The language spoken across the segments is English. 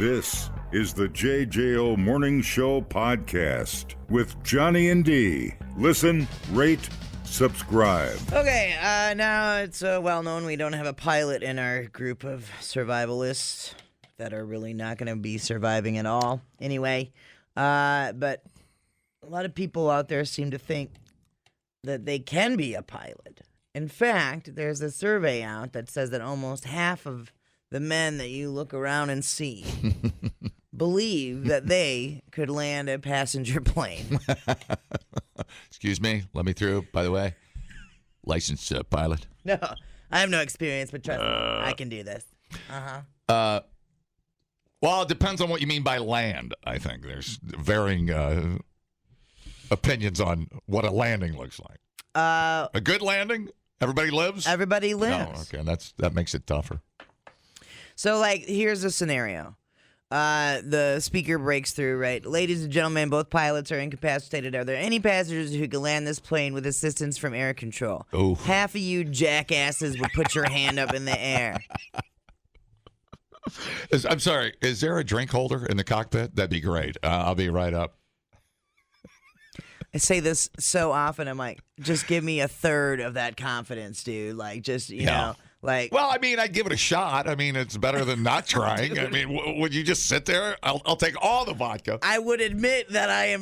This is the JJO Morning Show podcast with Johnny and D. Listen, rate, subscribe. Okay, now it's well known we don't have a pilot in our group of survivalists that are really not going to be surviving at all. Anyway, but a lot of people out there seem to think that they can be a pilot. In fact, there's a survey out that says that almost half of the men that you look around and see believe that they could land a passenger plane. Excuse me, let me through, by the way. Licensed pilot. No, I have no experience, but trust me, I can do this. Uh-huh. Well, it depends on what you mean by land, I think. There's varying opinions on what a landing looks like. A good landing? Everybody lives? Everybody lives. Oh, okay, that makes it tougher. So, like, here's a scenario. The speaker breaks through, right? Ladies and gentlemen, both pilots are incapacitated. Are there any passengers who can land this plane with assistance from air control? Oh. Half of you jackasses would put your hand up in the air. I'm sorry, is there a drink holder in the cockpit? That'd be great. I'll be right up. I say this so often. I'm like, just give me a third of that confidence, dude. Like, just, you know. Like, well, I mean, I'd give it a shot. I mean, it's better than not trying. I mean, would you just sit there? I'll take all the vodka. I would admit that I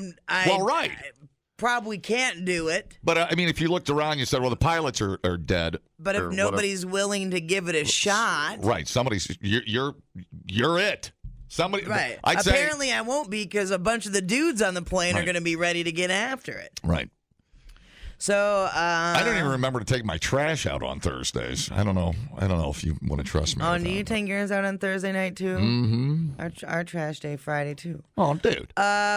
probably can't do it. But, I mean, if you looked around, you said, well, the pilots are dead. But if nobody's willing to give it a shot. Right. You're it. Somebody. Right. Apparently, I won't be because a bunch of the dudes on the plane are going to be ready to get after it. Right. So I don't even remember to take my trash out on Thursdays. I don't know if you want to trust me. Oh, do you take yours out on Thursday night too? Mm-hmm. Our trash day Friday too. Oh, dude.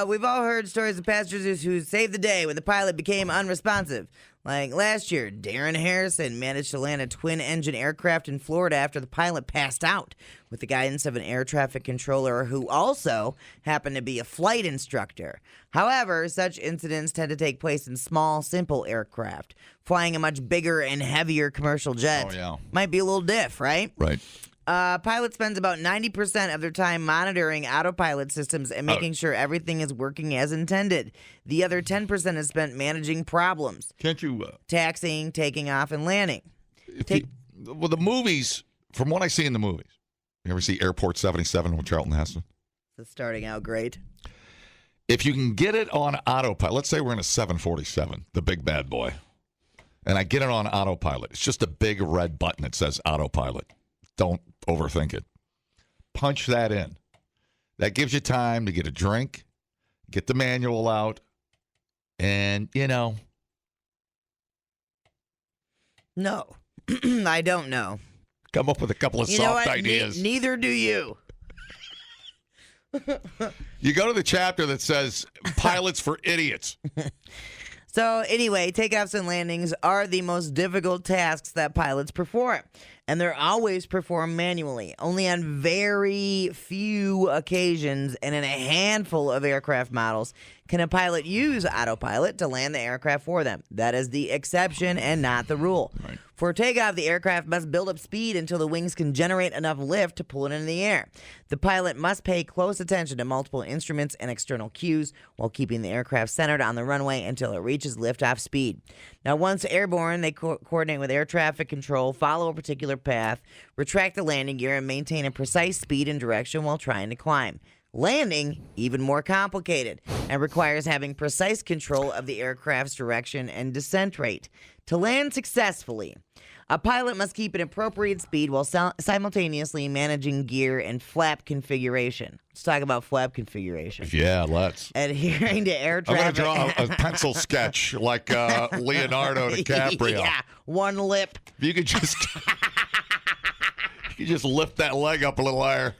We've all heard stories of passengers who saved the day when the pilot became unresponsive. Like last year, Darren Harrison managed to land a twin-engine aircraft in Florida after the pilot passed out with the guidance of an air traffic controller who also happened to be a flight instructor. However, such incidents tend to take place in small, simple aircraft. Flying a much bigger and heavier commercial jet might be a little diff, right? Right. Pilot spends about 90% of their time monitoring autopilot systems and making sure everything is working as intended. The other 10% is spent managing problems. Can't you? Taxiing, taking off, and landing. Well, the movies, from what I see in the movies, you ever see Airport 77 with Charlton Heston? It's starting out great. If you can get it on autopilot, let's say we're in a 747, the big bad boy, and I get it on autopilot. It's just a big red button that says autopilot. Don't overthink it. Punch that in. That gives you time to get a drink, get the manual out, and, No, I don't know. Come up with a couple of soft ideas. Neither do you. You go to the chapter that says Pilots for Idiots. So anyway, takeoffs and landings are the most difficult tasks that pilots perform, and they're always performed manually. Only on very few occasions and in a handful of aircraft models can a pilot use autopilot to land the aircraft for them. That is the exception and not the rule. Right. For takeoff, the aircraft must build up speed until the wings can generate enough lift to pull it into the air. The pilot must pay close attention to multiple instruments and external cues while keeping the aircraft centered on the runway until it reaches liftoff speed. Now, once airborne, they coordinate with air traffic control, follow a particular path, retract the landing gear, and maintain a precise speed and direction while trying to climb. Landing, even more complicated, and requires having precise control of the aircraft's direction and descent rate. To land successfully, a pilot must keep an appropriate speed while simultaneously managing gear and flap configuration. Let's talk about flap configuration. Yeah, let's. Adhering to air traffic. I'm going to draw a pencil sketch like Leonardo DiCaprio. Yeah, one lip. If you could just... You just lift that leg up a little higher.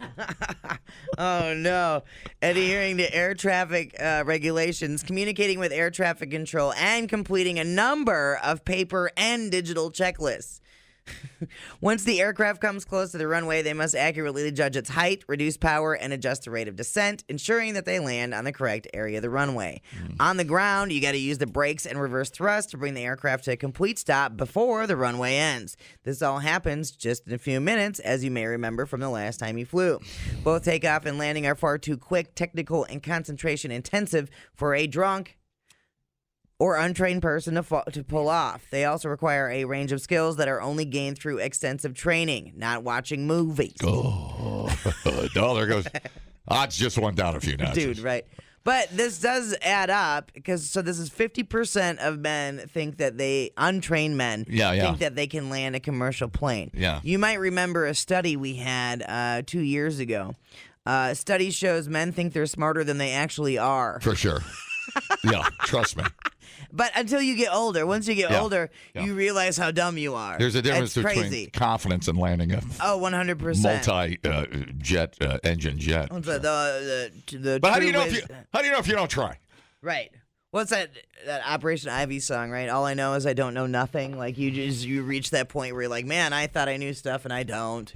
Oh, no. Adhering to air traffic regulations, communicating with air traffic control, and completing a number of paper and digital checklists. Once the aircraft comes close to the runway, they must accurately judge its height, reduce power, and adjust the rate of descent, ensuring that they land on the correct area of the runway. On the ground, you got to use the brakes and reverse thrust to bring the aircraft to a complete stop before the runway ends. This all happens just in a few minutes, as you may remember from the last time you flew. Both takeoff and landing are far too quick, technical, and concentration intensive for a drunk or untrained person to pull off. They also require a range of skills that are only gained through extensive training, not watching movies. Oh, no, there goes. Odds just went down a few notches. Dude, right. But this does add up, because this is 50% of men think that untrained men think that they can land a commercial plane. Yeah. You might remember a study we had 2 years ago. Study shows men think they're smarter than they actually are. For sure. Yeah, trust me. But until you get older, once you get older, you realize how dumb you are. There's a difference it's between crazy. confidence and landing a 100%. multi-jet engine jet. But how do you know if you don't try? Right. What's that Operation Ivy song, right? All I know is I don't know nothing. Like you reach that point where you're like, man, I thought I knew stuff and I don't,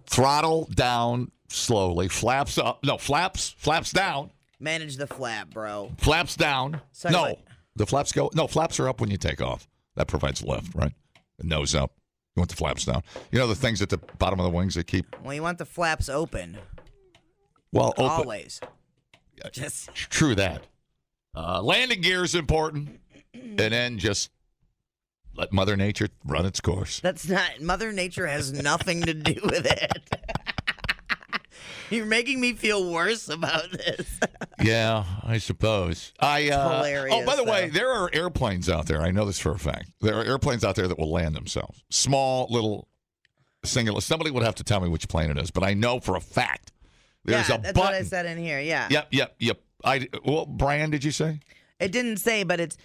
Throttle down slowly, flaps up. No, flaps down. Manage the flap, bro. Flaps down. Sorry, no. what? The flaps go. No, flaps are up when you take off. That provides lift, right? The nose up. You want the flaps down. You know the things at the bottom of the wings that keep. Well, you want the flaps open. Well, open. Always. Just true that. Landing gear is important, and then just let Mother Nature run its course. That's not. Mother Nature has nothing to do with it. You're making me feel worse about this. Yeah, I suppose. Hilarious. Oh, by the way, there are airplanes out there. I know this for a fact. There are airplanes out there that will land themselves. Small, little, singular. Somebody would have to tell me which plane it is, but I know for a fact there's a that's button. what I said in here. Yeah. Yep. What brand did you say? It didn't say, but it's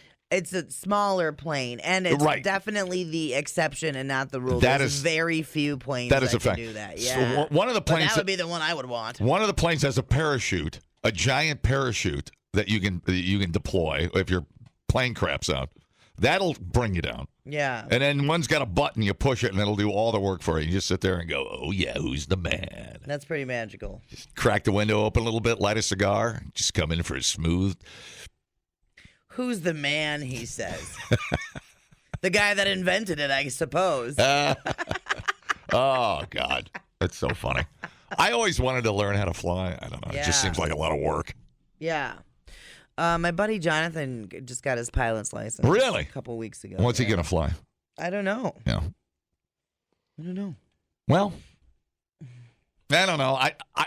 a smaller plane, and it's definitely the exception and not the rule. There's very few planes that can do that. Yeah. So one of the planes that would be the one I would want. One of the planes has a parachute, a giant parachute that you can deploy if your plane craps out. That'll bring you down. Yeah. And then one's got a button, you push it, and it'll do all the work for you. You just sit there and go, oh, yeah, who's the man? That's pretty magical. Just crack the window open a little bit, light a cigar, just come in for a smooth. Who's the man, he says. The guy that invented it, I suppose. Oh, God. That's so funny. I always wanted to learn how to fly. I don't know. Yeah. It just seems like a lot of work. Yeah. My buddy Jonathan just got his pilot's license. Really? A couple weeks ago. What's he going to fly? I don't know. Yeah. I don't know. Well, I don't know.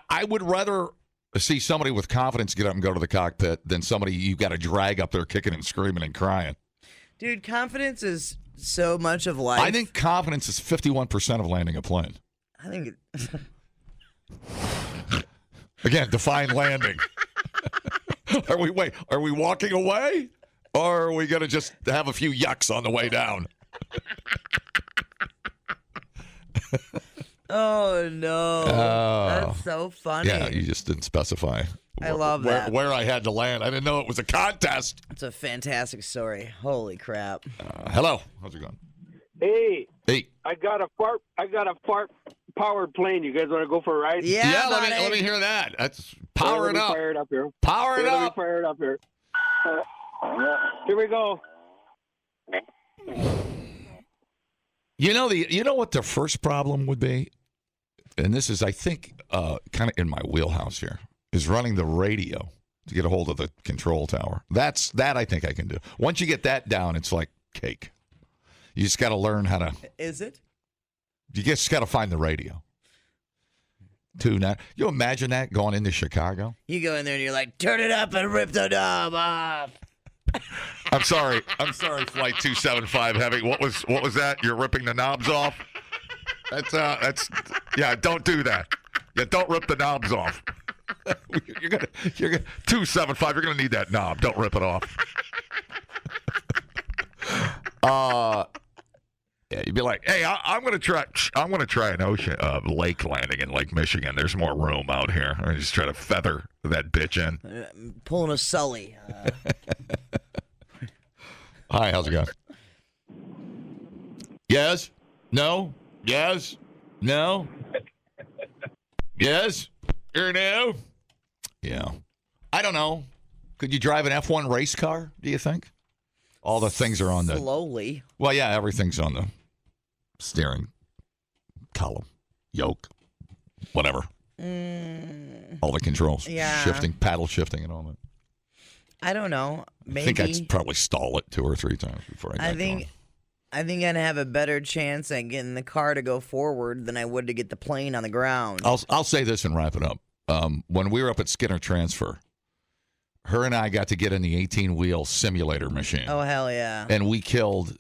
I would rather see somebody with confidence get up and go to the cockpit than somebody you got to drag up there kicking and screaming and crying. Dude, confidence is so much of life. I think confidence is 51% of landing a plane. I think Again, define landing. Are we walking away? Or are we going to just have a few yucks on the way down? Oh, no. That's so funny. Yeah, you just didn't specify. I love that. Where I had to land. I didn't know it was a contest. It's a fantastic story. Holy crap. Hello. How's it going? Hey. Hey. I got a fart powered plane. You guys want to go for a ride? Yeah, let me hear that. That's power it up. Fire it up here. Power it up. Fire it up here. Here we go. You know what the first problem would be? And this is, I think, kind of in my wheelhouse here, is running the radio to get a hold of the control tower. That I think I can do. Once you get that down, it's like cake. You just got to learn how to. Is it? You just got to find the radio. You imagine that going into Chicago? You go in there and you're like, turn it up and rip the knob off. I'm sorry, Flight 275 Heavy. What was that? You're ripping the knobs off? That's don't do that. Yeah, don't rip the knobs off. You're gonna 275. You're gonna need that knob. Don't rip it off. Yeah, you'd be like, hey, I'm gonna try an ocean lake landing in Lake Michigan. There's more room out here. I just try to feather that bitch in. Pulling a Sully. Hi, how's it going? Yes? No? Yes? No? Yes? Or no? Yeah. I don't know. Could you drive an F1 race car, do you think? All the things are on the... Slowly. Well, yeah, everything's on the steering column, yoke, whatever. All the controls. Yeah. Shifting, paddle shifting and all that. I don't know. Maybe. I think I'd probably stall it 2 or 3 times before I got going. I think I'd have a better chance at getting the car to go forward than I would to get the plane on the ground. I'll say this and wrap it up. When we were up at Skinner Transfer, her and I got to get in the 18-wheel simulator machine. Oh, hell yeah. And we killed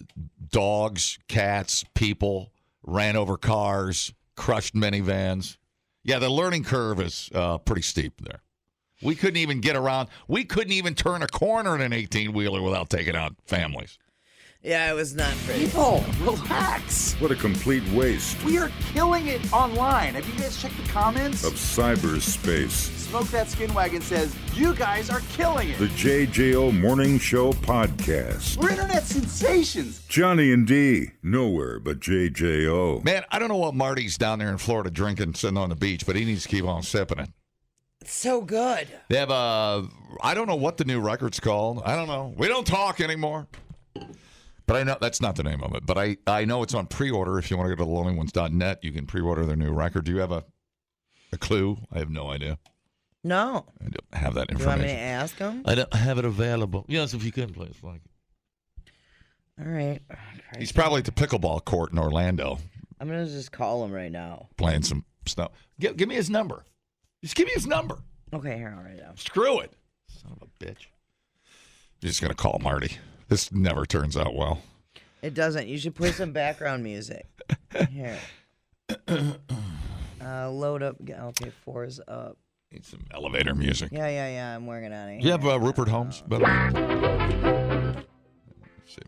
dogs, cats, people, ran over cars, crushed minivans. Yeah, the learning curve is pretty steep there. We couldn't even get around. We couldn't even turn a corner in an 18-wheeler without taking out families. Yeah, it was not pretty. People, relax. What a complete waste We are killing it online. Have you guys checked the comments? of cyberspace. Smoke That Skin Wagon says, you guys are killing it. The JJO Morning Show Podcast. We're internet sensations. Johnny and D, nowhere but JJO. Man, I don't know what Marty's down there in Florida drinking, sitting on the beach, but he needs to keep on sipping it. It's so good. They have I don't know what the new record's called. I don't know. We don't talk anymore. But I know that's not the name of it. But I know it's on pre-order. If you want to go to lonelyones.net, you can pre-order their new record. Do you have a clue? I have no idea. No. I don't have that Do you want information. me to ask him? I don't have it available. Yes, if you can, please. Like All right. He's probably at the pickleball court in Orlando I'm going to just call him right now. playing some stuff. Give me his number. Just give me his number. Okay, here, I'll write it down. Screw it. Son of a bitch. You're just going to call Marty. This never turns out well. It doesn't. You should play some background music. Here. Load up. Okay, 4's up. Need some elevator music. Yeah. I'm working on it. You have Rupert Holmes, by the way? Let's see.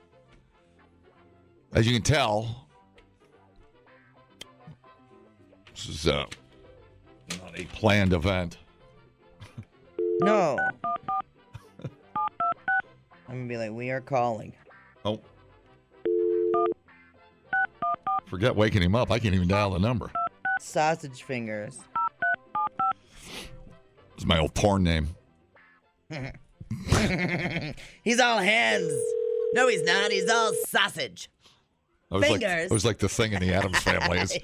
As you can tell, this is not a planned event. No. I'm going to be like, we are calling. Oh. Forget waking him up. I can't even dial the number. Sausage fingers. It's my old porn name. He's all hands. No, he's not. He's all sausage. Fingers. It was like the thing in the Addams Family. Is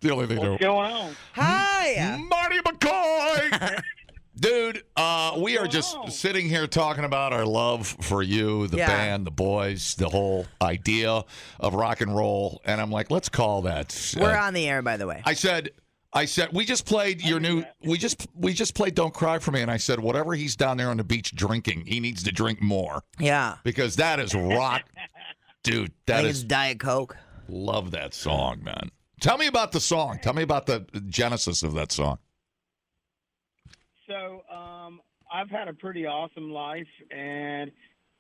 the only thing What's going on? Hi. Marty McCoy! Dude, we are just sitting here talking about our love for you, the band, the boys, the whole idea of rock and roll. And I'm like, let's call that. We're on the air, by the way. I said, we just played your new. We just played "Don't Cry for Me," and I said, whatever he's down there on the beach drinking, he needs to drink more. Yeah. Because that is rock, dude. I think it's Diet Coke. Love that song, man. Tell me about the song. Tell me about the genesis of that song. So, I've had a pretty awesome life, and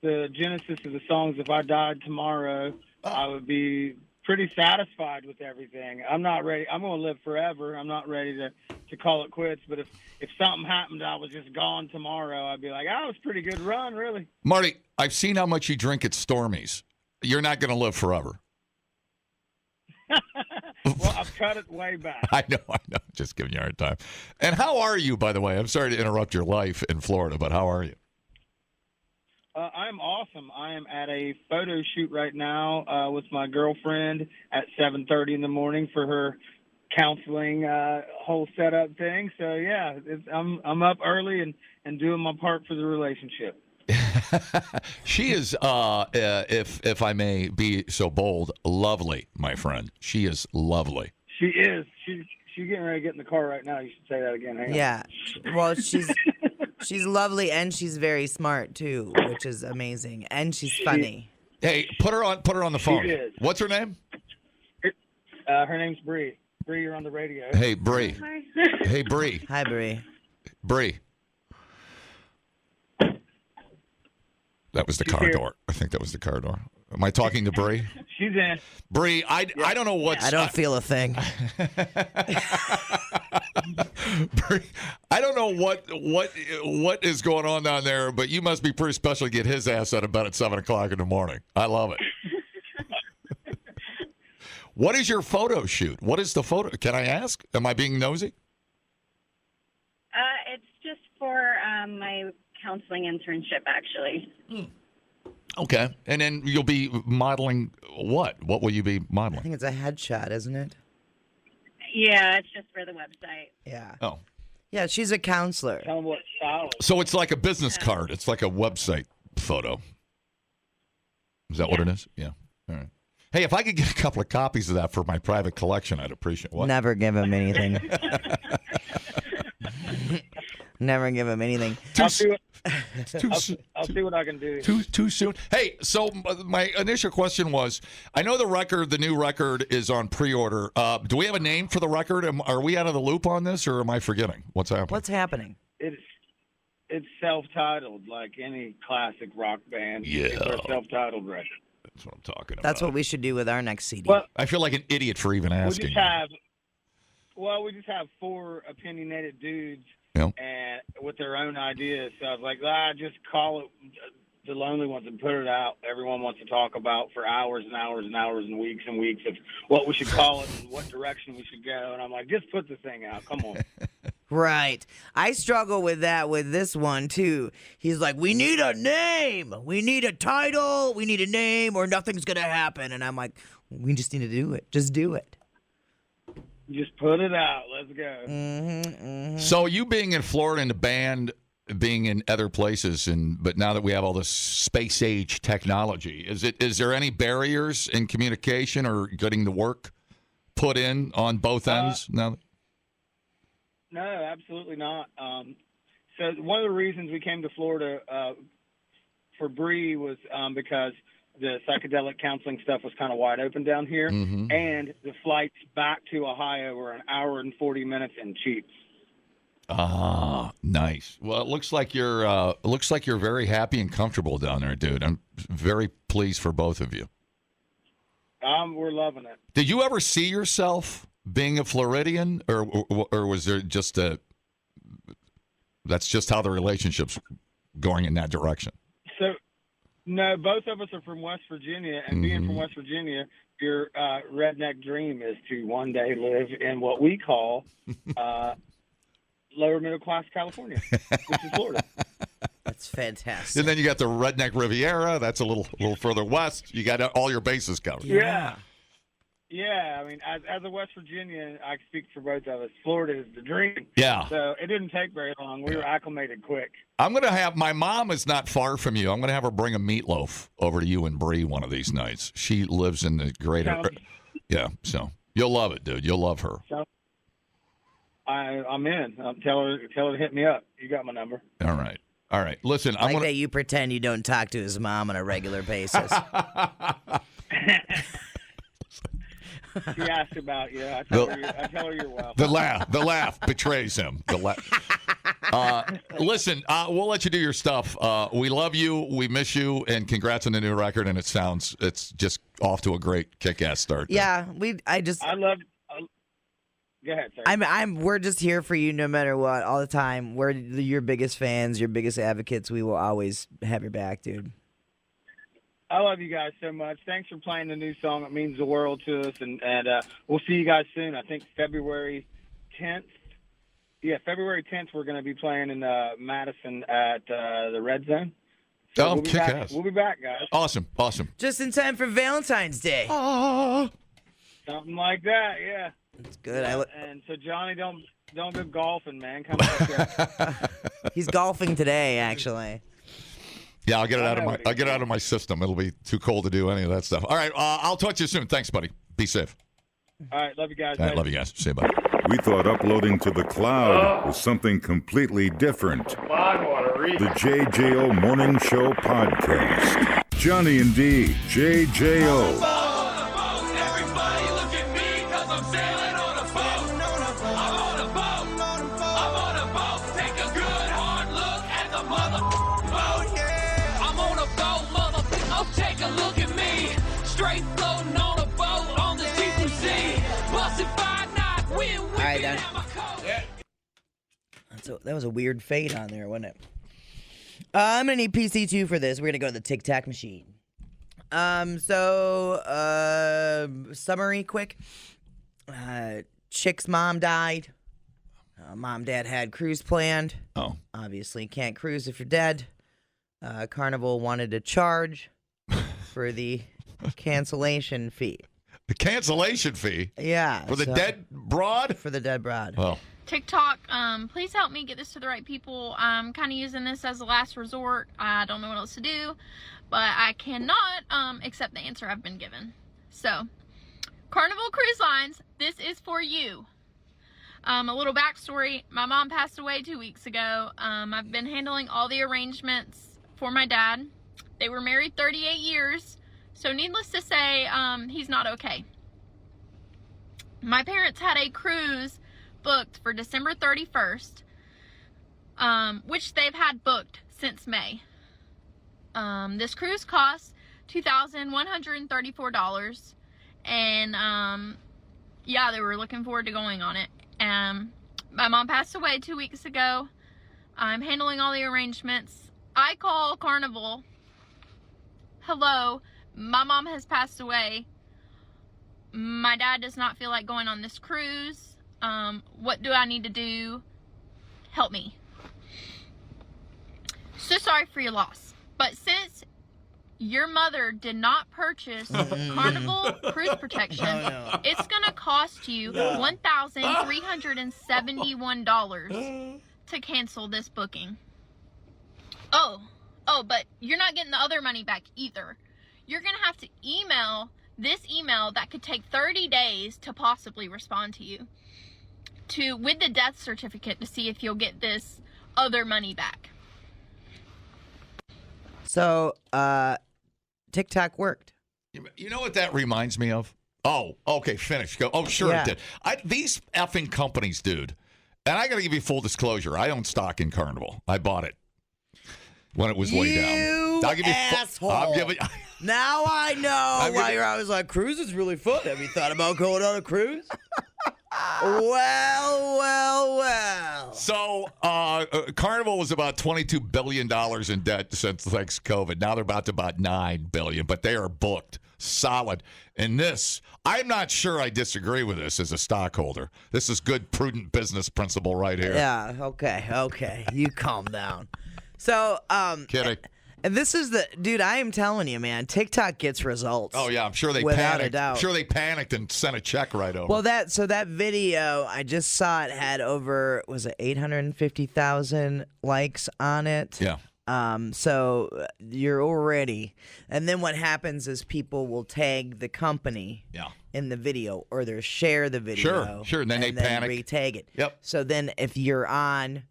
the genesis of the songs, if I died tomorrow, I would be pretty satisfied with everything. I'm not ready. I'm going to live forever. I'm not ready to call it quits. But if something happened, I was just gone tomorrow, I'd be like, oh, it was a pretty good run, really. Marty, I've seen how much you drink at Stormy's. You're not going to live forever. Well, I've cut it way back. I know. Just giving you a hard time. And how are you, by the way? I'm sorry to interrupt your life in Florida, but how are you? I'm awesome. I am at a photo shoot right now with my girlfriend at 7:30 in the morning for her counseling whole setup thing. So yeah, I'm up early and doing my part for the relationship. She is, if I may be so bold, lovely, my friend. She is lovely. She is. She's getting ready to get in the car right now. You should say that again. Hang on. Yeah. Well, she's lovely and she's very smart too, which is amazing. And she's funny. Hey, put her on the phone. She is. What's her name? Her name's Bree. Bree, you're on the radio. Hey, Bree. Hey, Bree. Hi, Bree. Bree. That was the car door. I think that was the car door. Am I talking to Bree? She's in. Bree, I don't know what's... I don't feel a thing. Bree, I don't know what is going on down there, but you must be pretty special to get his ass out of bed at 7 o'clock in the morning. I love it. What is your photo shoot? What is the photo? Can I ask? Am I being nosy? It's just for my counseling internship, actually. Okay. And then you'll be modeling what? What will you be I modeling? think it's a headshot, isn't it? Yeah, it's just for the website. Yeah. Oh. Yeah, she's a counselor. Tell them what style. So it's like a business card. It's like a website photo. Is that what it is? Yeah. All right. Hey, if I could get a couple of copies of that for my private collection, I'd appreciate it. What? Never give him anything. Never give him anything. I'll see what I can do. Too soon. Hey, so my initial question was, I know the new record is on pre-order. Do we have a name for the record? Are we out of the loop on this, or am I forgetting? What's happening? What's happening? It's self-titled, like any classic rock band. Yeah. It's a self-titled record. That's what I'm talking about. That's what we should do with our next CD. Well, I feel like an idiot for even asking. we just have 4 opinionated dudes Yep. and with their own ideas. So I was like, just call it The Lonely Ones and put it out. Everyone wants to talk about for hours and hours and hours and weeks of what we should call it and what direction we should go. And I'm like, just put the thing out. Come on. Right. I struggle with that with this one, too. He's like, we need a name. We need a title. We need a name or nothing's going to happen. And I'm like, we just need to do it. Just do it. Just put it out. Let's go. So you being in Florida and the band being in other places, but now that we have all this space age technology, is there any barriers in communication or getting the work put in on both ends now? No, absolutely not. So one of the reasons we came to Florida for BrO was because the psychedelic counseling stuff was kind of wide open down here, and the flights back to Ohio were an hour and 40 minutes and cheap. Ah, nice. Well, it looks like you're very happy and comfortable down there, dude. I'm very pleased for both of you. We're loving it. Did you ever see yourself being a Floridian, or was there just that's just how the relationship's going in that direction? So, no, both of us are from West Virginia, and being from West Virginia, your redneck dream is to one day live in what we call lower middle class California, which is Florida. That's fantastic. And then you got the redneck Riviera. That's a little further west. You got all your bases covered. Yeah. I mean, as a West Virginian, I speak for both of us. Florida is the dream. Yeah. So it didn't take very long. We were acclimated quick. I'm going to have my mom is not far from you. I'm going to have her bring a meatloaf over to you and BrO one of these nights. She lives in the greater. Yeah. So you'll love it, dude. You'll love her. So I'm in. Tell her to hit me up. You got my number. All right. Listen, Like that you pretend you don't talk to his mom on a regular basis. She asked about you. I tell her you're well. The laugh betrays him. Listen, we'll let you do your stuff. We love you. We miss you. And congrats on the new record. And it's just off to a great kick-ass start. Yeah, I love. Go ahead, sir. We're just here for you no matter what, all the time. We're your biggest fans, your biggest advocates. We will always have your back, dude. I love you guys so much. Thanks for playing the new song. It means the world to us, and we'll see you guys soon. I think February 10th. Yeah, February 10th we're going to be playing in Madison at the Red Zone. So we'll kick ass. We'll be back, guys. Awesome. Just in time for Valentine's Day. Something like that, yeah. That's good. And so Johnny, don't go golfing, man. Come on. He's golfing today, actually. Yeah, I'll get it out of my system. It'll be too cold to do any of that stuff. All right, I'll talk to you soon. Thanks, buddy. Be safe. All right, love you guys. All right, love you guys. See you, buddy. We thought uploading to the cloud was something completely different. The JJO Morning Show Podcast. Johnny and D, JJO. That was a weird fade on there, wasn't it? I'm going to need PC2 for this. We're going to go to the Tic Tac machine. Summary quick. Chick's mom died. Mom, dad had cruise planned. Oh. Obviously, can't cruise if you're dead. Carnival wanted to charge for the cancellation fee. The cancellation fee? Yeah. For the dead broad? For the dead broad. Oh. TikTok, please help me get this to the right people. I'm kind of using this as a last resort. I don't know what else to do, but I cannot accept the answer I've been given. So, Carnival Cruise Lines, this is for you. A little backstory. My mom passed away 2 weeks ago. I've been handling all the arrangements for my dad. They were married 38 years, so needless to say, he's not okay. My parents had a cruise booked for December 31st, which they've had booked since May. This cruise costs $2,134, and yeah, they were looking forward to going on it. My mom passed away 2 weeks ago. I'm handling all the arrangements. I call Carnival. Hello, my mom has passed away. My dad does not feel like going on this cruise. What do I need to do? Help me. So sorry for your loss. But since your mother did not purchase Carnival cruise protection, it's going to cost you $1,371 to cancel this booking. Oh, but you're not getting the other money back either. You're going to have to email this email that could take 30 days to possibly respond to you with the death certificate to see if you'll get this other money back. So, TikTok worked. You know what that reminds me of? Oh, okay, finish. Go. Oh, sure it did. These effing companies, dude. And I got to give you full disclosure. I own stock in Carnival. I bought it when it was way down. I'll give you asshole. Now I know why you're always like, cruise is really fun. Have you thought about going on a cruise? Well. So, Carnival was about $22 billion in debt since COVID. Now they're about $9 billion, but they are booked solid. And this, I'm not sure I disagree with this as a stockholder. This is good, prudent business principle right here. Yeah, okay. You calm down. So, Kidding. And this is dude, I am telling you, man, TikTok gets results. Oh, yeah, I'm sure they without panicked. a doubt. I'm sure they panicked and sent a check right over. Well, that video, I just saw it had over, was it 850,000 likes on it? Yeah. So you're already, and then what happens is people will tag the company in the video, or they'll share the video. Sure, and then they panic. Retag it. Yep. So then if you're on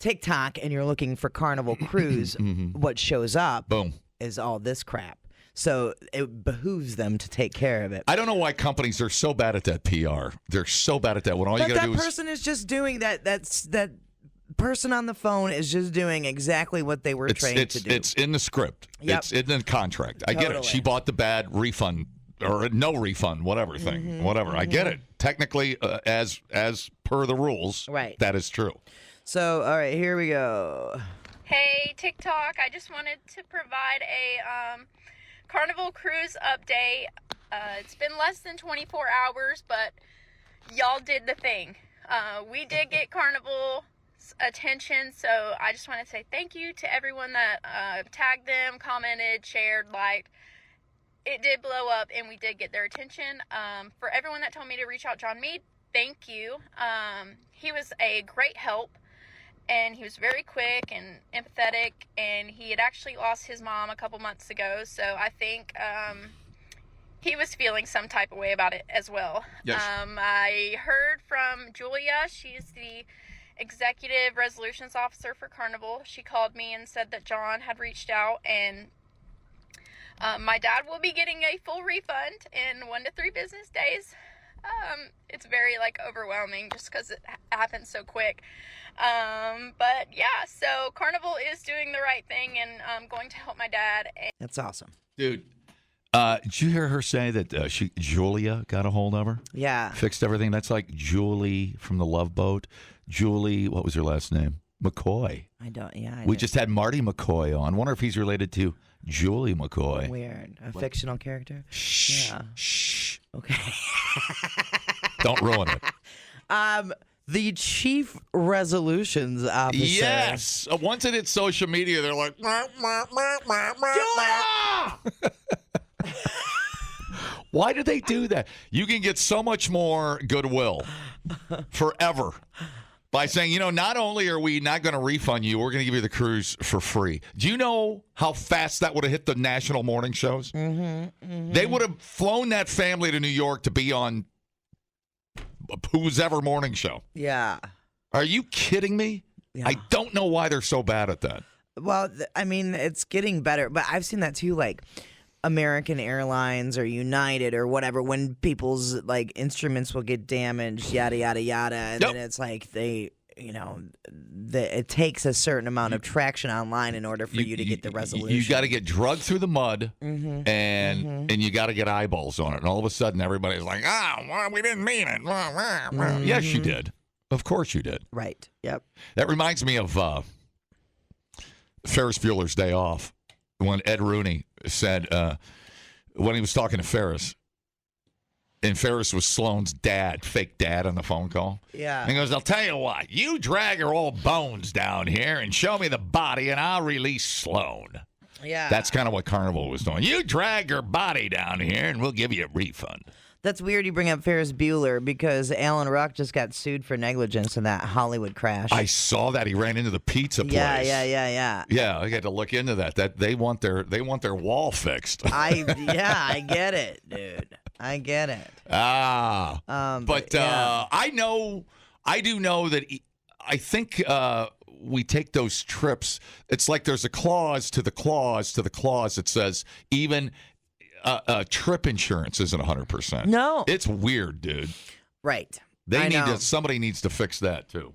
TikTok and you're looking for Carnival Cruise, what shows up is all this crap. So it behooves them to take care of it. I don't know why companies are so bad at that PR. They're so bad at that. When all you got to do is... that person is just doing that. That person on the phone is just doing exactly what they were trained to do. It's in the script. Yep. It's in the contract. I get it. She bought the bad refund or no refund, whatever thing, whatever. I get it. Technically, as per the rules, right. That is true. So, all right, here we go. Hey, TikTok, I just wanted to provide a Carnival Cruise update. It's been less than 24 hours, but y'all did the thing. We did get Carnival's attention, so I just want to say thank you to everyone that tagged them, commented, shared, liked. It did blow up, and we did get their attention. For everyone that told me to reach out John Meade, thank you. He was a great help. And he was very quick and empathetic, and he had actually lost his mom a couple months ago, so I think he was feeling some type of way about it as well. Yes. I heard from Julia. She's the executive resolutions officer for Carnival. She called me and said that John had reached out, and my dad will be getting a full refund in 1 to 3 business days. It's very overwhelming just because it happens so quick. But yeah, so Carnival is doing the right thing, and I'm going to help my dad. That's awesome. Dude, did you hear her say that Julia got a hold of her? Yeah. Fixed everything? That's like Julie from the Love Boat. Julie, what was her last name? McCoy. I don't. Yeah. We just had Marty McCoy on. Wonder if he's related to Julie McCoy. Weird. A fictional character. Shh. Yeah. Shh. Okay. Don't ruin it. The chief resolutions officer. Yes. Once it hits social media, they're like, why do they do that? You can get so much more goodwill forever by saying, not only are we not going to refund you, we're going to give you the cruise for free. Do you know how fast that would have hit the national morning shows? They would have flown that family to New York to be on whose ever morning show. Yeah. Are you kidding me? Yeah. I don't know why they're so bad at that. Well, I mean, it's getting better, but I've seen that too, like American Airlines or United or whatever, when people's like instruments will get damaged, yada, yada, yada. And then it's like it takes a certain amount of traction online in order for you to get the resolution. You got to get drugged through the mud, and you got to get eyeballs on it. And all of a sudden, everybody's like, well, we didn't mean it. Yes, you did. Of course you did. Right. Yep. That reminds me of Ferris Bueller's Day Off, when Ed Rooney said, when he was talking to Ferris, and Ferris was Sloane's dad, fake dad, on the phone call. Yeah. And he goes, I'll tell you what, you drag her old bones down here and show me the body, and I'll release Sloane. Yeah. That's kind of what Carnival was doing. You drag her body down here, and we'll give you a refund. That's weird you bring up Ferris Bueller, because Alan Ruck just got sued for negligence in that Hollywood crash. I saw that. He ran into the pizza place. Yeah. Yeah, I had to look into that. That they want their wall fixed. I get it, dude. I get it. I do know that I think we take those trips. It's like there's a clause to the clause to the clause that says even trip insurance isn't 100%. No. It's weird, dude. Right. Somebody needs to fix that too.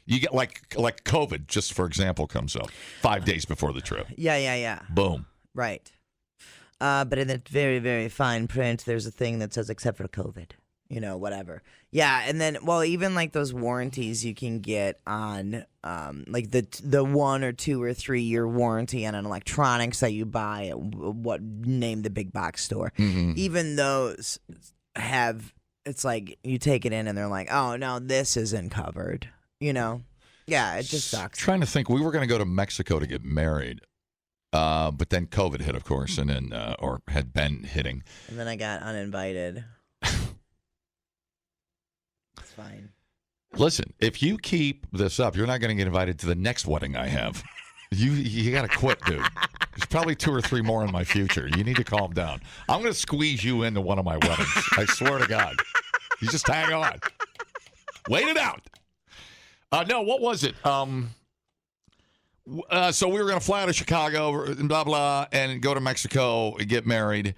You get like COVID, just for example, comes up 5 days before the trip. Yeah. Boom. Right. But in the very, very fine print, there's a thing that says except for COVID, whatever. Yeah, and then, even like those warranties you can get on, like the 1 or 2 or 3 year warranty on an electronics that you buy at name the big box store. Even those it's like you take it in and they're like, oh no, this isn't covered. Yeah, it just sucks. Trying to think, we were going to go to Mexico to get married. But then COVID hit, of course, and then or had been hitting. And then I got uninvited. It's fine. Listen, if you keep this up, you're not going to get invited to the next wedding I have. You got to quit, dude. There's probably 2 or 3 more in my future. You need to calm down. I'm going to squeeze you into one of my weddings. I swear to God. You just hang on. Wait it out. No, what was it? So we were going to fly out of Chicago, and blah, blah, and go to Mexico and get married.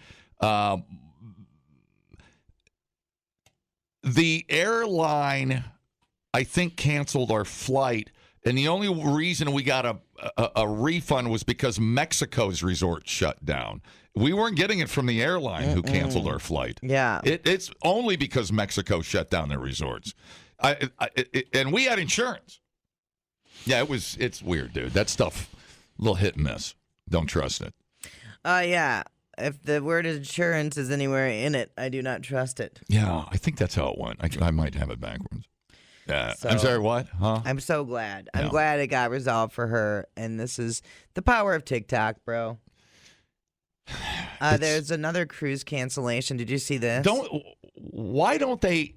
The airline, I think, canceled our flight, and the only reason we got a refund was because Mexico's resort shut down. We weren't getting it from the airline who canceled our flight. Yeah. It's only because Mexico shut down their resorts. And we had insurance. Yeah, it's weird, dude. That stuff, a little hit and miss. Don't trust it. Yeah. If the word insurance is anywhere in it, I do not trust it. Yeah, I think that's how it went. I might have it backwards. I'm sorry, what? Huh? I'm so glad. I'm glad it got resolved for her. And this is the power of TikTok, bro. There's another cruise cancellation. Did you see this? Why don't they?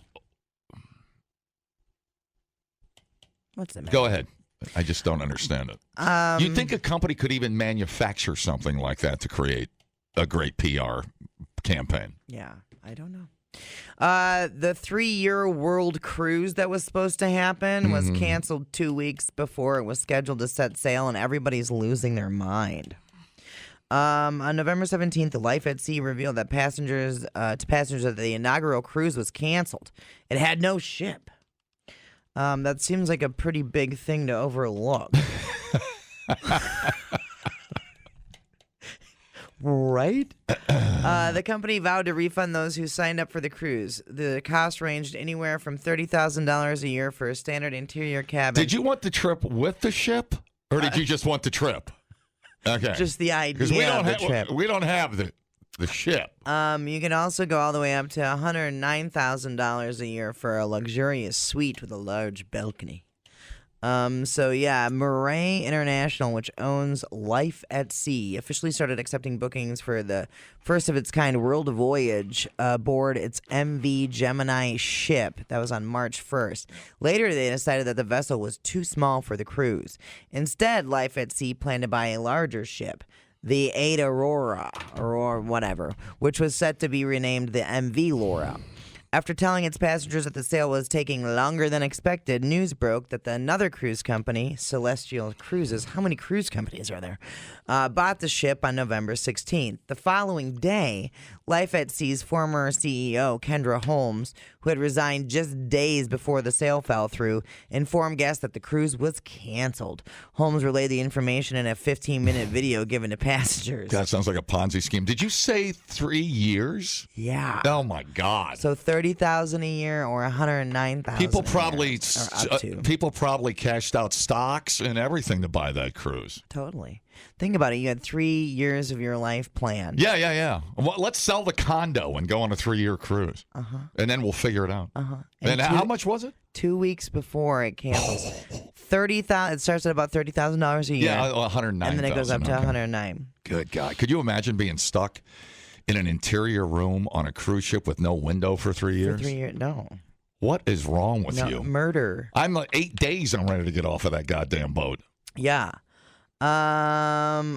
What's the matter? Go ahead. I just don't understand it. You'd think a company could even manufacture something like that to create a great PR campaign. Yeah, I don't know. The 3-year world cruise that was supposed to happen was canceled 2 weeks before it was scheduled to set sail, and everybody's losing their mind. On November 17th, the Life at Sea revealed that passengers that the inaugural cruise was canceled. It had no ship. That seems like a pretty big thing to overlook. Right? The company vowed to refund those who signed up for the cruise. The cost ranged anywhere from $30,000 a year for a standard interior cabin. Did you want the trip with the ship, or did you just want the trip? Okay. Just the idea of the trip. We don't have the ship. You can also go all the way up to $109,000 a year for a luxurious suite with a large balcony. BrO International, which owns Life at Sea, officially started accepting bookings for the first of its kind world voyage aboard its MV Gemini ship. That was on March 1st. Later, they decided that the vessel was too small for the cruise. Instead, Life at Sea planned to buy a larger ship, the Ada Aurora, or whatever, which was set to be renamed the MV Laura. After telling its passengers that the sale was taking longer than expected, news broke that another cruise company, Celestial Cruises, how many cruise companies are there, bought the ship on November 16th. The following day, Life at Sea's former CEO, Kendra Holmes, who had resigned just days before the sale fell through, informed guests that the cruise was canceled. Holmes relayed the information in a 15-minute video given to passengers. That sounds like a Ponzi scheme. Did you say 3 years? Yeah. Oh, my God. So $30,000 a year or $109,000. People probably cashed out stocks and everything to buy that cruise. Totally. Think about it. You had 3 years of your life planned. Yeah. Well, let's sell the condo and go on a 3-year cruise. And then we'll figure it out. And how much was it? 2 weeks before it cancels. $30,000. It starts at about $30,000 a year. Yeah, 109. And then it goes up to 109. Good God. Could you imagine being stuck in an interior room on a cruise ship with no window for 3 years? For 3 years? No. What is wrong with you? Murder. I'm 8 days and I'm ready to get off of that goddamn boat. Yeah. On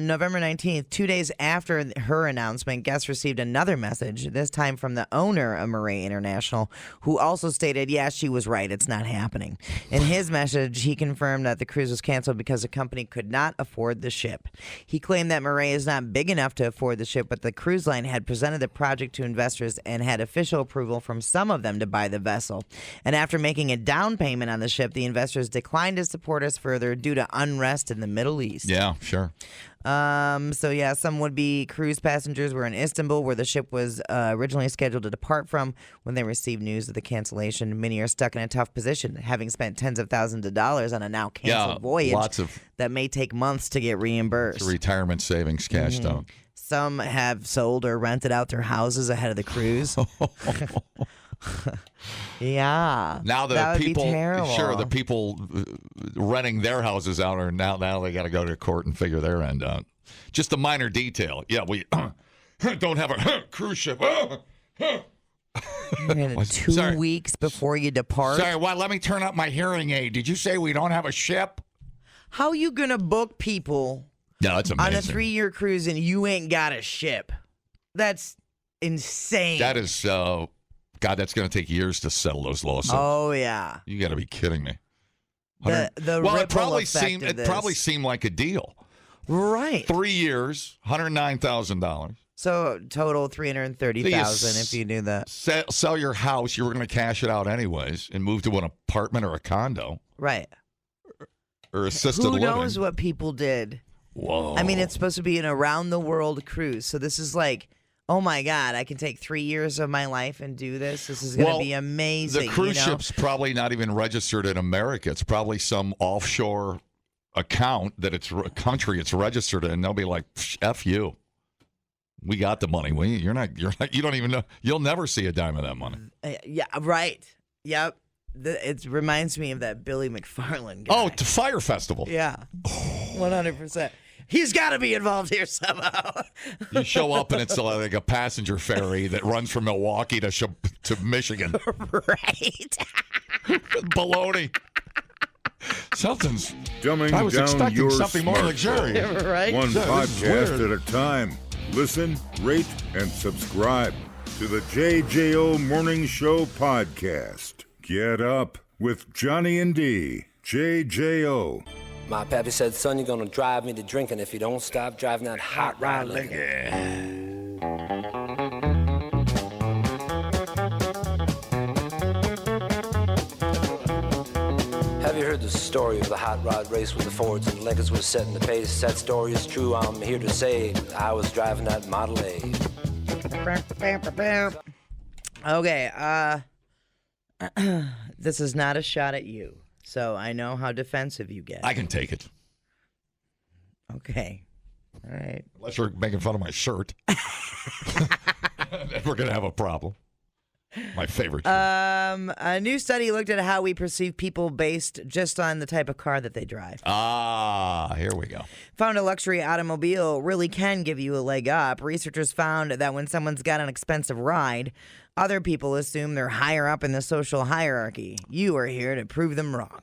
November 19th, 2 days after her announcement, guests received another message, this time from the owner of BrO International, who also stated, yeah, she was right, it's not happening. In his message, he confirmed that the cruise was canceled because the company could not afford the ship. He claimed that BrO is not big enough to afford the ship, but the cruise line had presented the project to investors and had official approval from some of them to buy the vessel. And after making a down payment on the ship, the investors declined to support us further due to unrest in the Middle East. Yeah, sure. Some would-be cruise passengers were in Istanbul, where the ship was originally scheduled to depart from. When they received news of the cancellation, many are stuck in a tough position, having spent tens of thousands of dollars on a now canceled voyage that may take months to get reimbursed. It's retirement savings cashed out. Some have sold or rented out their houses ahead of the cruise. Yeah. Now that would be terrible. Sure, the people renting their houses out are now they got to go to court and figure their end out. Just a minor detail. Yeah, we don't have a cruise ship. Two weeks before you depart. Sorry, let me turn up my hearing aid. Did you say we don't have a ship? How are you gonna book people? No, that's amazing. On a 3-year cruise and you ain't got a ship. That's insane. That is. God, that's going to take years to settle those lawsuits. Oh yeah, you got to be kidding me. It probably seemed like a deal, right? 3 years, $109,000. So total $330,000 if you do that. Sell your house. You were going to cash it out anyways and move to an apartment or a condo, right? Or assisted living. Who knows what people did? Whoa! I mean, it's supposed to be an around-the-world cruise, so this is like. Oh my God, I can take 3 years of my life and do this. This is going to be amazing. The cruise ship's probably not even registered in America. It's probably some offshore account that it's a country it's registered in. They'll be like, F you. We got the money. You don't even know. You'll never see a dime of that money. Yeah, right. Yep. It reminds me of that Billy McFarland guy. Oh, to Fire Festival. Yeah, 100%. He's got to be involved here somehow. You show up and it's like a passenger ferry that runs from Milwaukee to Michigan. Right. Baloney. Something's. Dumbing I was down expecting your something more luxurious. Right. One podcast at a time. Listen, rate, and subscribe to the JJO Morning Show podcast. Get up with Johnny and D. JJO. My pappy said, son, you're gonna drive me to drinking if you don't stop driving that hot rod liquor. Have you heard the story of the hot rod race when the Fords and Lincolns was setting the pace? That story is true, I'm here to say I was driving that Model A. Okay, this is not a shot at you, so I know how defensive you get. I can take it. Okay. All right. Unless you're making fun of my shirt. Then we're going to have a problem. My favorite shirt. A new study looked at how we perceive people based just on the type of car that they drive. Here we go. Found a luxury automobile really can give you a leg up. Researchers found that when someone's got an expensive ride, other people assume they're higher up in the social hierarchy. You are here to prove them wrong.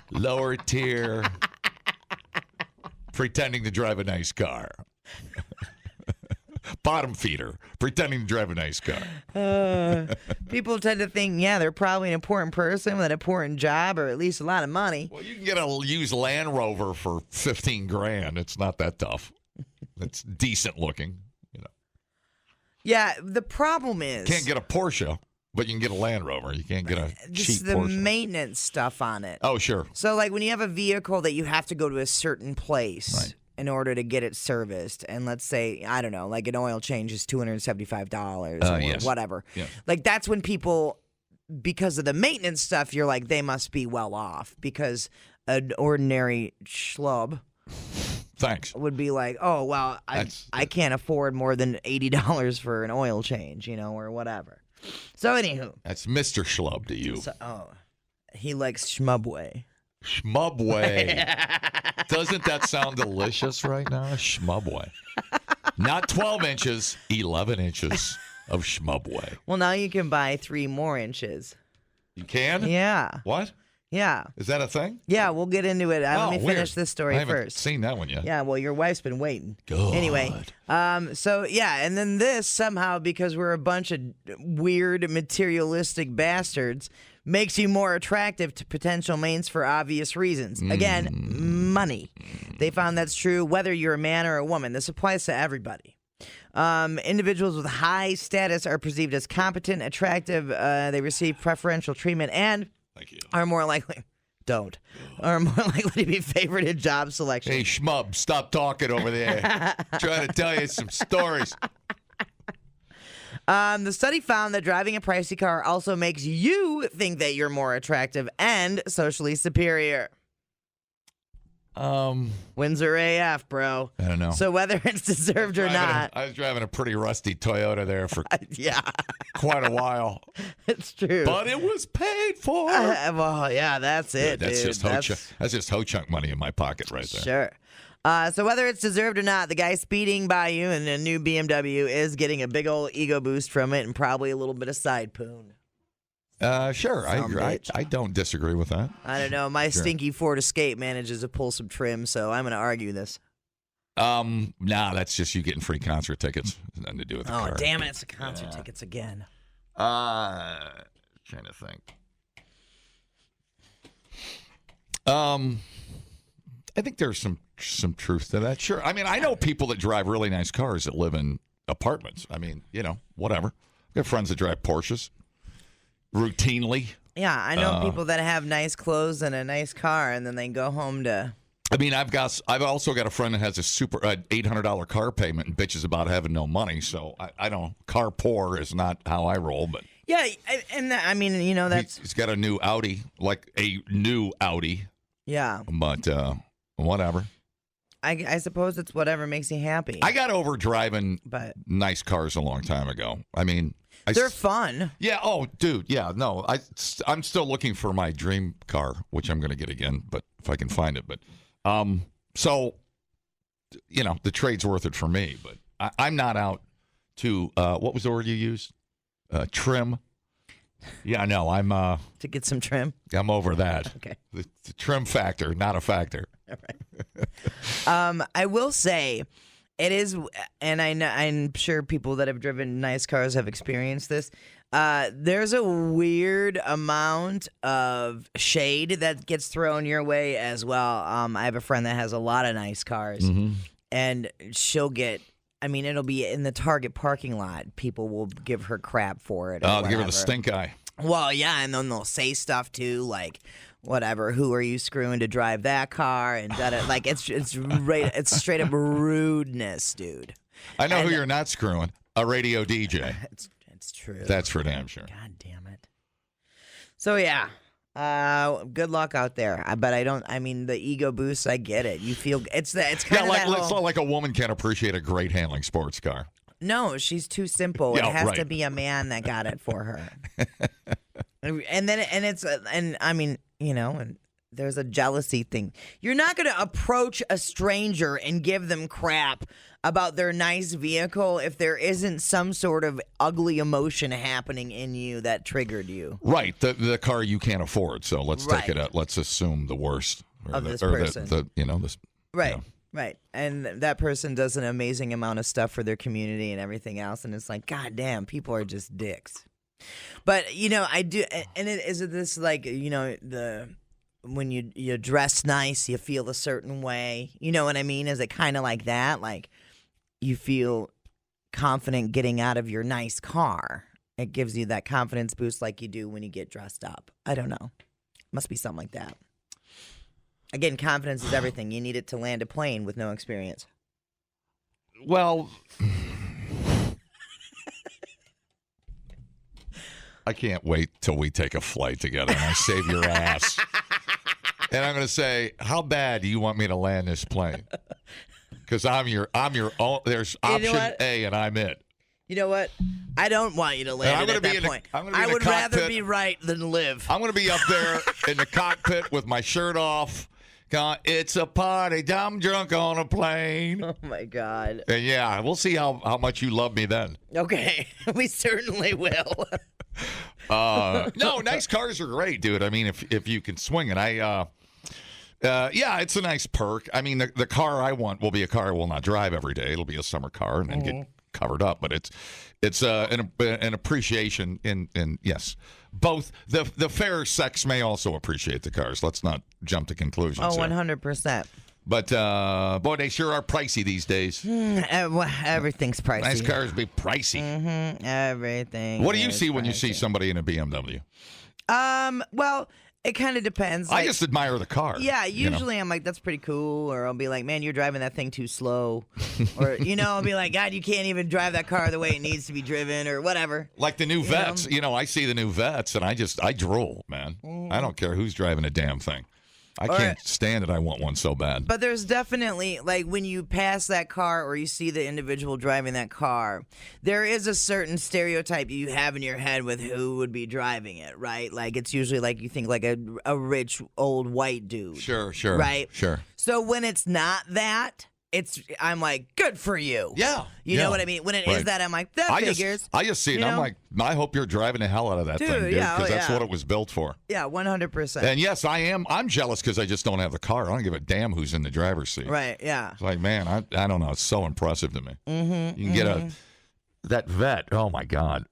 Lower tier. Pretending to drive a nice car. Bottom feeder. Pretending to drive a nice car. People tend to think, yeah, they're probably an important person with an important job or at least a lot of money. Well, you can get a used Land Rover for $15,000. It's not that tough. It's decent looking, you know. Yeah, the problem is... Can't get a Porsche, but you can get a Land Rover. You can't get a cheap just the Porsche. maintenance stuff on it. Oh, sure. So, like, when you have a vehicle that you have to go to a certain place... Right. In order to get it serviced, and let's say, I don't know, like an oil change is $275 or yes. whatever. Yeah. Like that's when people, because of the maintenance stuff, you're like, they must be well off because an ordinary schlub Thanks. would be like, oh, well, I can't afford more than $80 for an oil change, you know, or whatever. So anywho. That's Mr. Schlub to you. He likes Schmubway. Schmubway. Doesn't that sound delicious right now? Schmubway. Not 12 inches, 11 inches of Schmubway. Well, now you can buy 3 more inches. You can? Yeah. What? Yeah. Is that a thing? Yeah, we'll get into it. Let me finish this story I haven't first. seen that one yet. Yeah, well, your wife's been waiting. Good. Anyway, so yeah, and then this somehow, because we're a bunch of weird materialistic bastards, makes you more attractive to potential mates for obvious reasons. Again, money. They found that's true whether you're a man or a woman. This applies to everybody. Individuals with high status are perceived as competent, attractive. They receive preferential treatment and are more likely are more likely to be favored in job selection. Hey, Schmub, stop talking over there. Trying to tell you some stories. The study found that driving a pricey car also makes you think that you're more attractive and socially superior. Windsor AF, bro. I don't know. So whether it's deserved or not. I was driving a pretty rusty Toyota there for quite a while. It's true. But it was paid for. Well, yeah, that's it, That's dude. just ho chunk money in my pocket right there. Sure. So whether it's deserved or not, the guy speeding by you in a new BMW is getting a big old ego boost from it and probably a little bit of side poon. Sure. I don't disagree with that. I don't know. My stinky Ford Escape manages to pull some trim, so I'm going to argue this. Nah, that's just you getting free concert tickets. It's nothing to do with the car. Oh, damn it. It's the concert tickets again. Trying to think. I think there's some truth to that. Sure. I mean, I know people that drive really nice cars that live in apartments. I mean, you know, whatever. I have friends that drive Porsches routinely. Yeah, I know people that have nice clothes and a nice car, and then they go home to. I mean, I've also got a friend that has a super $800 car payment and bitches about having no money. So I don't. Car poor is not how I roll, but yeah, and I mean, you know, he's got a new Audi, like a new Audi. Yeah, but whatever. I suppose it's whatever makes you happy. I got over driving nice cars a long time ago. I mean, they're fun. Yeah. Oh, dude. Yeah. No, I'm still looking for my dream car, which I'm going to get again, but if I can find it. But so, you know, the trade's worth it for me. But I'm not out to what was the word you used? Trim. Yeah. No, I'm to get some trim. I'm over that. Okay. The trim factor, not a factor. All right. I will say. It is, and I'm sure people that have driven nice cars have experienced this. There's a weird amount of shade that gets thrown your way as well. I have a friend that has a lot of nice cars, and she'll get. I mean, it'll be in the Target parking lot. People will give her crap for it. Oh, give her the stink eye. Well, yeah, and then they'll say stuff too, like whatever. Who are you screwing to drive that car? And like it's straight up rudeness, dude. I know who you're not screwing. A radio DJ. It's true. That's for damn sure. God damn it. So yeah, good luck out there. But I mean, the ego boost. I get it. You feel it's kind of it's not like a woman can't appreciate a great handling sports car. No, she's too simple. Yeah, it has right. to be a man that got it for her. and I mean, you know, and there's a jealousy thing. You're not going to approach a stranger and give them crap about their nice vehicle if there isn't some sort of ugly emotion happening in you that triggered you. Right, the car you can't afford. So let's take it out. Let's assume the worst of this person. Right. Right. And that person does an amazing amount of stuff for their community and everything else. And it's like, God damn, people are just dicks. But, you know, I do. And is it this like, you know, when you dress nice, you feel a certain way. You know what I mean? Is it kind of like that? Like you feel confident getting out of your nice car. It gives you that confidence boost like you do when you get dressed up. I don't know. Must be something like that. Again, confidence is everything. You need it to land a plane with no experience. Well, I can't wait till we take a flight together and I save your ass. And I'm going to say, how bad do you want me to land this plane? Because I'm your own. There's option A, and I'm it. You know what? I don't want you to land it at that point. I would rather be right than live. I'm going to be up there in the cockpit with my shirt off. It's a party. I'm drunk on a plane. Oh, my God. And yeah, we'll see how much you love me then. Okay. We certainly will. No, nice cars are great, dude. I mean, if you can swing it. Yeah, it's a nice perk. I mean, the car I want will be a car I will not drive every day. It'll be a summer car and then get covered up. But it's an appreciation in yes. Both the fair sex may also appreciate the cars. Let's not jump to conclusions. Oh, 100%. But boy, they sure are pricey these days. Everything's pricey. Nice cars be pricey. Mm-hmm. Everything. What do you see when you see somebody in a BMW? Well, it kind of depends. I just admire the car. Yeah, usually I'm like, that's pretty cool. Or I'll be like, man, you're driving that thing too slow. Or, you know, I'll be like, God, you can't even drive that car the way it needs to be driven or whatever. Like the new Vets. You know, I see the new Vets and I drool, man. I don't care who's driving a damn thing. I can't stand it. I want one so bad. But there's definitely, like, when you pass that car or you see the individual driving that car, there is a certain stereotype you have in your head with who would be driving it, right? Like, it's usually like you think like a rich old white dude. Sure. Right? Sure. So when it's not that, I'm like, good for you. Yeah. You know what I mean? When it is that, I'm like, that figures. I just see it. I'm like, I hope you're driving the hell out of that thing, dude, because that's what it was built for. Yeah, 100%. And yes, I am. I'm jealous because I just don't have the car. I don't give a damn who's in the driver's seat. Right, yeah. It's like, man, I don't know. It's so impressive to me. Mm-hmm, you can get that Vet. Oh, my God.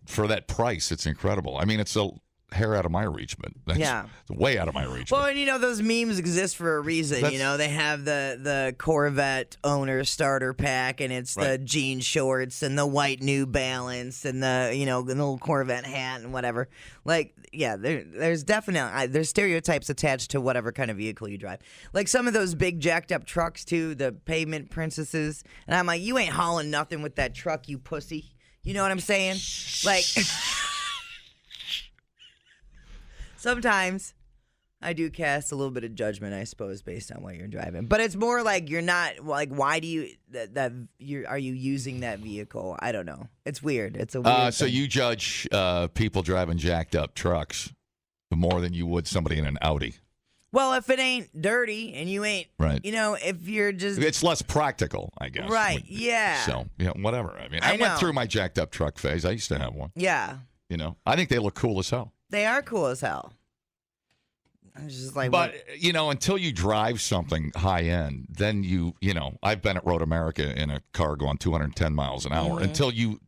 For that price, it's incredible. I mean, it's a hair out of my reach, but that's way out of my reach. Well, and you know, those memes exist for a reason. You know, they have the Corvette owner starter pack, and it's the jean shorts and the white New Balance and the little Corvette hat and whatever. Like, yeah, there's definitely there's stereotypes attached to whatever kind of vehicle you drive. Like some of those big jacked up trucks too, the pavement princesses, and I'm like, you ain't hauling nothing with that truck, you pussy. You know what I'm saying? Like. Sometimes I do cast a little bit of judgment, I suppose, based on what you're driving. But it's more like you're not like, why do you are you using that vehicle? I don't know. It's weird. It's a weird So thing. you judge people driving jacked up trucks more than you would somebody in an Audi. Well, if it ain't dirty and you ain't, you know, if you're just, it's less practical, I guess. Right? Yeah. So whatever. I mean, I went through my jacked up truck phase. I used to have one. Yeah. You know, I think they look cool as hell. They are cool as hell. I'm just like, but you know, until you drive something high end, then you know, I've been at Road America in a car going 210 miles an hour. Until you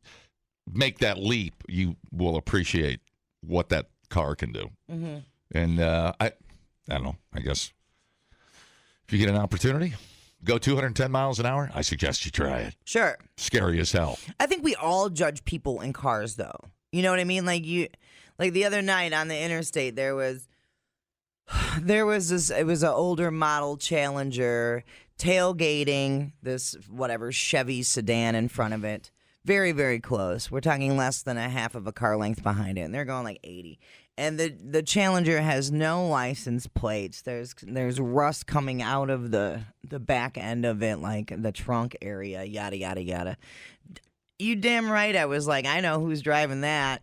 make that leap, you will appreciate what that car can do. Mm-hmm. And I don't know. I guess if you get an opportunity, go 210 miles an hour. I suggest you try it. Sure. Scary as hell. I think we all judge people in cars, though. You know what I mean? Like the other night on the interstate, there was this. It was an older model Challenger tailgating this whatever Chevy sedan in front of it. Very, very close. We're talking less than a half of a car length behind it, and they're going like 80. And the Challenger has no license plates. There's rust coming out of the back end of it, like the trunk area. Yada yada yada. You damn right. I was like, I know who's driving that.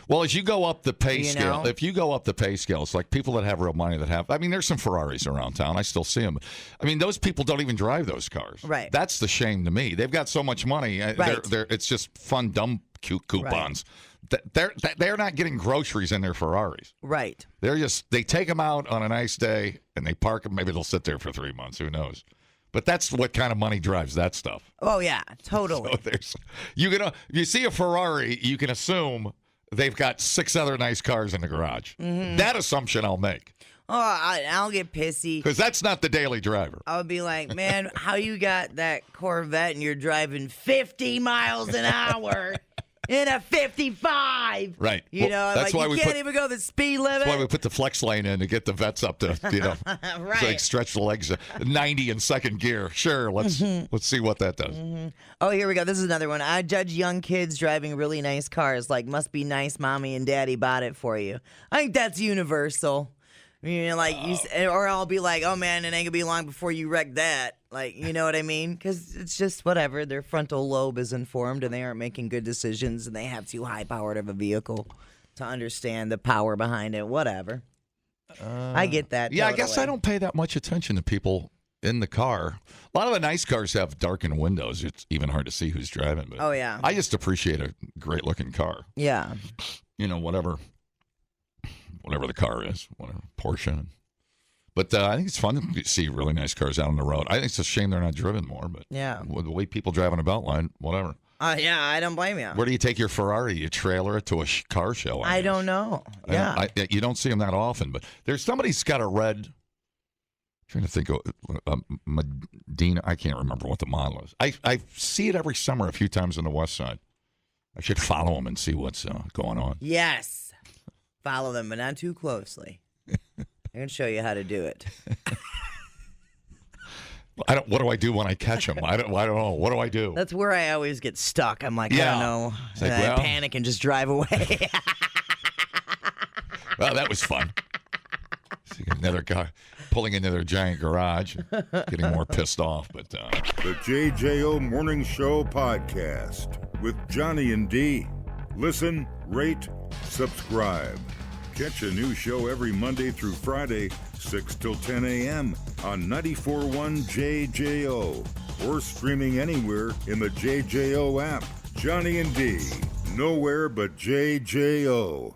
Well, as you go up the pay scale, if you go up the pay scale, it's like people that have real money that have. I mean, there's some Ferraris around town. I still see them. I mean, those people don't even drive those cars. Right. That's the shame to me. They've got so much money. Right. It's just fun, dumb coupons. Right. They're not getting groceries in their Ferraris. Right. They take them out on a nice day and they park them. Maybe they'll sit there for 3 months. Who knows? But that's what kind of money drives that stuff. Oh yeah, totally. So if you see a Ferrari, you can assume they've got 6 other nice cars in the garage. Mm-hmm. That assumption I'll make. Oh, I'll get pissy. Because that's not the daily driver. I'll be like, man, how you got that Corvette and you're driving 50 miles an hour in a 55? Right. You know, that's why you can't even go the speed limit. That's why we put the flex lane in to get the vets up to, right. So like stretch the legs 90 in second gear. Sure, let's see what that does. Mm-hmm. Oh, here we go. This is another one. I judge young kids driving really nice cars. Like, must be nice mommy and daddy bought it for you. I think that's universal. You know, like or I'll be like, oh man, it ain't gonna be long before you wreck that. Like, you know what I mean? Because it's just whatever. Their frontal lobe is informed, and they aren't making good decisions, and they have too high-powered of a vehicle to understand the power behind it. Whatever. I get that. Yeah, totally. I guess I don't pay that much attention to people in the car. A lot of the nice cars have darkened windows. It's even hard to see who's driving. But oh yeah. I just appreciate a great-looking car. Yeah. You know, whatever the car is, whatever, Porsche. But I think it's fun to see really nice cars out on the road. I think it's a shame they're not driven more, but yeah, with the way people drive on a Beltline, whatever. Yeah, I don't blame you. Where do you take your Ferrari? You trailer it to a car show? I don't know. Yeah. You don't see them that often, but there's somebody's got a red. I'm trying to think of Medina. I can't remember what the model is. I see it every summer a few times on the west side. I should follow them and see what's going on. Yes. Follow them, but not too closely. I can show you how to do it. What do I do when I catch them? I don't know. What do I do? That's where I always get stuck. I'm like, I don't know. Like, I panic and just drive away. Well, that was fun. Another guy pulling into their giant garage, getting more pissed off. But the JJO Morning Show podcast with Johnny and D. Listen, rate, subscribe. Catch a new show every Monday through Friday, 6 till 10 a.m. on 94.1 JJO or streaming anywhere in the JJO app. Johnny and D, nowhere but JJO.